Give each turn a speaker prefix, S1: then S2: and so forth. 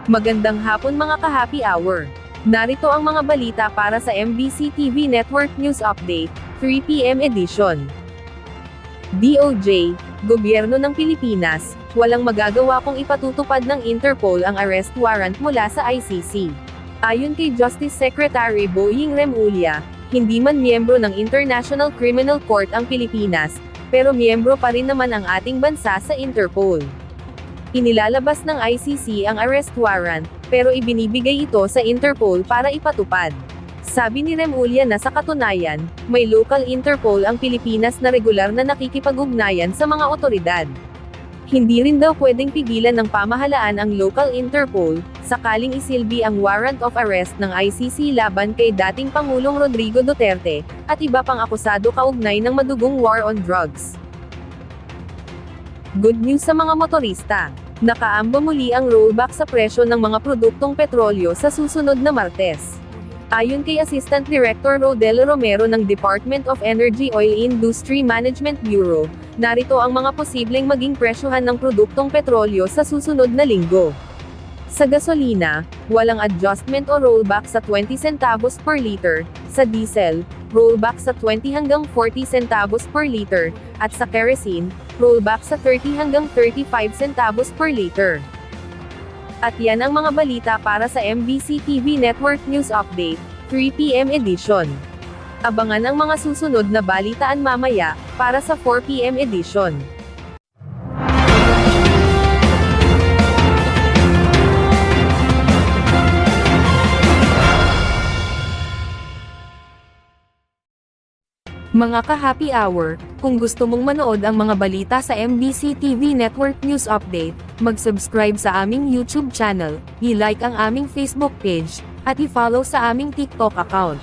S1: Magandang hapon mga ka-happy hour. Narito ang mga balita para sa MBC TV Network News Update, 3 PM edition. DOJ, Gobyerno ng Pilipinas, walang magagawa kung ipatutupad ng Interpol ang arrest warrant mula sa ICC. Ayon kay Justice Secretary Boying Remulla, hindi man miyembro ng International Criminal Court ang Pilipinas, pero miyembro pa rin naman ang ating bansa sa Interpol. Inilalabas ng ICC ang arrest warrant, pero ibinibigay ito sa Interpol para ipatupad. Sabi ni Remulla na sa katunayan, may local Interpol ang Pilipinas na regular na nakikipag-ugnayan sa mga otoridad. Hindi rin daw pwedeng pigilan ng pamahalaan ang local Interpol, sakaling isilbi ang warrant of arrest ng ICC laban kay dating Pangulong Rodrigo Duterte, at iba pang akusado kaugnay ng madugong war on drugs. Good news sa mga motorista. Nakaamba muli ang rollback sa presyo ng mga produktong petrolyo sa susunod na Martes. Ayon kay Assistant Director Rodel Romero ng Department of Energy Oil Industry Management Bureau, narito ang mga posibleng maging presyohan ng produktong petrolyo sa susunod na linggo. Sa gasolina, walang adjustment o rollback sa 20 centavos per liter, sa diesel, rollback sa 20 hanggang 40 centavos per liter, at sa kerosene, rollback sa 30 hanggang 35 centavos per liter. At yan ang mga balita para sa MBC TV Network News Update, 3 PM edition. Abangan ang mga susunod na balitaan mamaya, para sa 4 PM edition. Mga ka-happy hour, kung gusto mong manood ang mga balita sa MBC TV Network News Update, mag-subscribe sa aming YouTube channel, i-like ang aming Facebook page, at i-follow sa aming TikTok account.